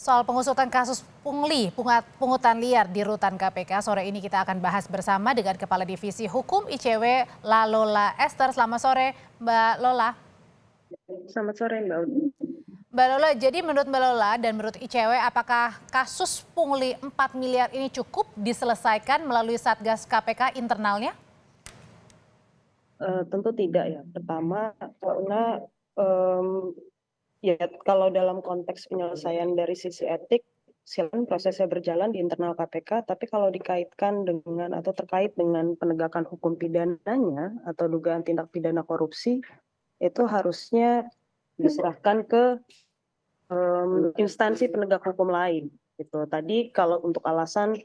Soal pengusutan kasus pungli, pungutan liar di rutan KPK, sore ini kita akan bahas bersama dengan Kepala Divisi Hukum ICW Lola Esther. Selamat sore Mbak Lola. Selamat sore Mbak Udi. Mbak Lola, jadi menurut Mbak Lola dan menurut ICW, apakah kasus pungli 4 miliar ini cukup diselesaikan melalui Satgas KPK internalnya? Tentu tidak ya. Pertama karena ya kalau dalam konteks penyelesaian dari sisi etik, silakan prosesnya berjalan di internal KPK. Tapi kalau dikaitkan dengan atau terkait dengan penegakan hukum pidananya atau dugaan tindak pidana korupsi, itu harusnya diserahkan ke instansi penegak hukum lain. Gitu. Tadi kalau untuk alasan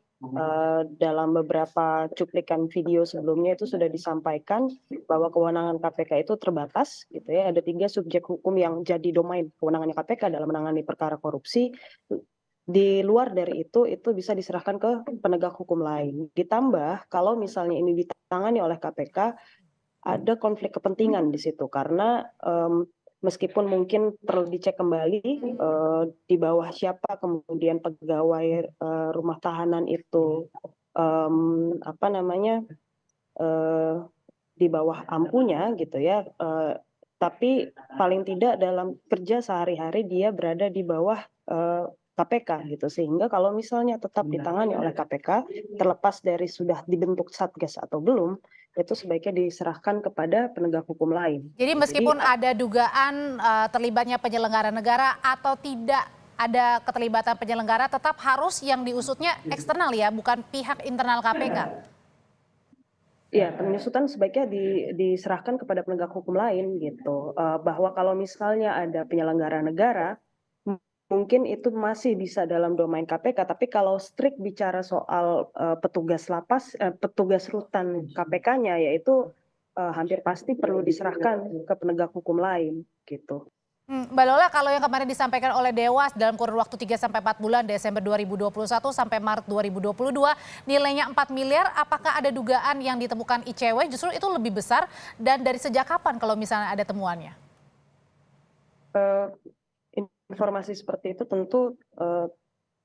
dalam beberapa cuplikan video sebelumnya itu sudah disampaikan bahwa kewenangan KPK itu terbatas, gitu ya. Ada 3 subjek hukum yang jadi domain kewenangannya KPK dalam menangani perkara korupsi. Di luar dari itu bisa diserahkan ke penegak hukum lain. Ditambah kalau misalnya ini ditangani oleh KPK, ada konflik kepentingan di situ karena meskipun mungkin perlu dicek kembali di bawah siapa kemudian pegawai rumah tahanan itu di bawah ampunya gitu ya, tapi paling tidak dalam kerja sehari-hari dia berada di bawah KPK gitu, sehingga kalau misalnya tetap ditangani oleh KPK terlepas dari sudah dibentuk Satgas atau belum, itu sebaiknya diserahkan kepada penegak hukum lain. Jadi meskipun ada dugaan terlibatnya penyelenggara negara atau tidak ada keterlibatan penyelenggara, tetap harus yang diusutnya eksternal ya, bukan pihak internal KPK. Ya, penyusutan sebaiknya diserahkan kepada penegak hukum lain gitu. Bahwa kalau misalnya ada penyelenggara negara, mungkin itu masih bisa dalam domain KPK. Tapi kalau strict bicara soal petugas lapas, petugas rutan KPK-nya, yaitu hampir pasti perlu diserahkan ke penegak hukum lain gitu. Mbak Lola, kalau yang kemarin disampaikan oleh Dewas dalam kurun waktu 3-4 bulan, Desember 2021 sampai Maret 2022, nilainya 4 miliar, apakah ada dugaan yang ditemukan ICW justru itu lebih besar, dan dari sejak kapan kalau misalnya ada temuannya? Informasi seperti itu tentu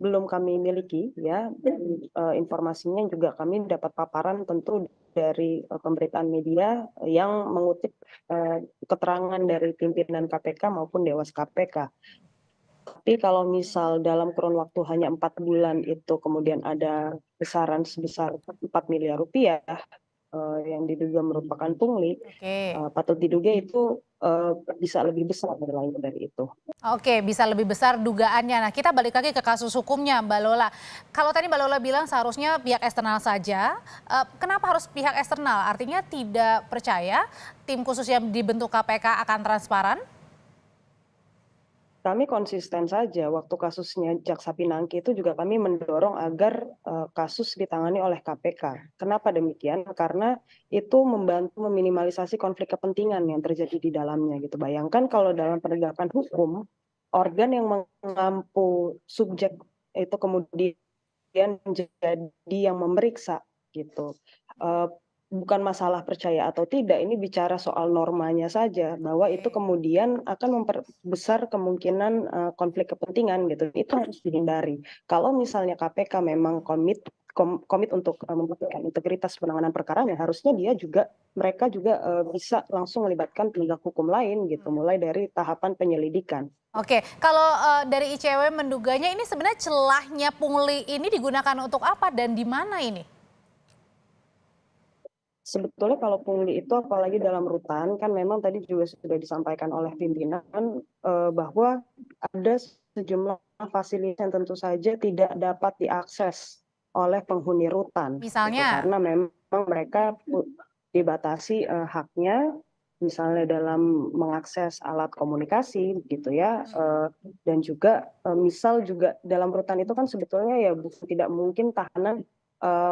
belum kami miliki ya. Informasinya juga kami dapat paparan tentu dari pemberitaan media yang mengutip keterangan dari pimpinan KPK maupun Dewas KPK. Tapi kalau misal dalam kurun waktu hanya 4 bulan itu kemudian ada besaran sebesar 4 miliar rupiah yang diduga merupakan pungli, patut diduga itu bisa lebih besar nilainya dari itu. Oke, bisa lebih besar dugaannya. Nah, kita balik lagi ke kasus hukumnya, Mbak Lola. Kalau tadi Mbak Lola bilang seharusnya pihak eksternal saja, kenapa harus pihak eksternal? Artinya tidak percaya tim khusus yang dibentuk KPK akan transparan? Kami konsisten saja waktu kasusnya Jaksa Pinangki itu juga kami mendorong agar kasus ditangani oleh KPK. Kenapa demikian? Karena itu membantu meminimalisasi konflik kepentingan yang terjadi di dalamnya gitu. Bayangkan kalau dalam penegakan hukum, organ yang mengampu subjek itu kemudian menjadi yang memeriksa gitu. Bukan masalah percaya atau tidak, ini bicara soal normanya saja, bahwa itu kemudian akan memperbesar kemungkinan konflik kepentingan gitu. Itu harus dihindari. Kalau misalnya KPK memang komit untuk mempertahankan integritas penanganan perkaranya, harusnya mereka juga bisa langsung melibatkan penegak hukum lain gitu, mulai dari tahapan penyelidikan. Oke, kalau dari ICW menduganya ini sebenarnya celahnya pungli ini digunakan untuk apa dan di mana ini? Sebetulnya kalau pungli itu apalagi dalam rutan kan memang tadi juga sudah disampaikan oleh pimpinan bahwa ada sejumlah fasilitas yang tentu saja tidak dapat diakses oleh penghuni rutan. Gitu. Misalnya? Karena memang mereka dibatasi haknya, misalnya dalam mengakses alat komunikasi gitu ya, dan juga misal juga dalam rutan itu kan sebetulnya ya tidak mungkin tahanan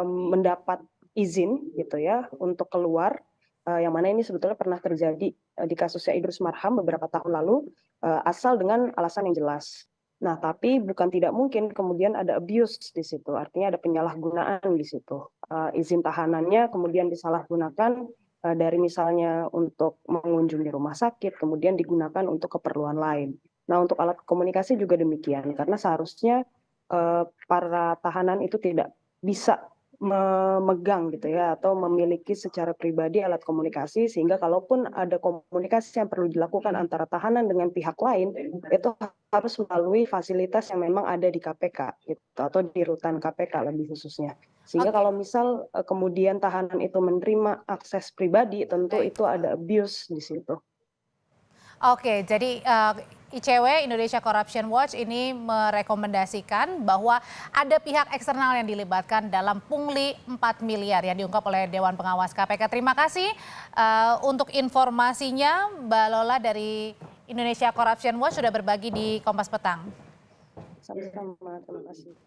mendapat izin gitu ya untuk keluar, yang mana ini sebetulnya pernah terjadi di kasusnya Idrus Marham beberapa tahun lalu, asal dengan alasan yang jelas. Nah, tapi bukan tidak mungkin kemudian ada abuse di situ, artinya ada penyalahgunaan di situ. Izin tahanannya kemudian disalahgunakan dari misalnya untuk mengunjungi rumah sakit, kemudian digunakan untuk keperluan lain. Nah, untuk alat komunikasi juga demikian, karena seharusnya para tahanan itu tidak bisa memegang gitu ya, atau memiliki secara pribadi alat komunikasi, sehingga kalaupun ada komunikasi yang perlu dilakukan antara tahanan dengan pihak lain, itu harus melalui fasilitas yang memang ada di KPK gitu, atau di rutan KPK lebih khususnya. Sehingga Oke, kalau misal kemudian tahanan itu menerima akses pribadi, tentu baik. itu ada abuse di situ. Oke, jadi ICW Indonesia Corruption Watch ini merekomendasikan bahwa ada pihak eksternal yang dilibatkan dalam pungli 4 miliar yang diungkap oleh Dewan Pengawas KPK. Terima kasih untuk informasinya Mbak Lola dari Indonesia Corruption Watch sudah berbagi di Kompas Petang. Sama-sama, terima kasih.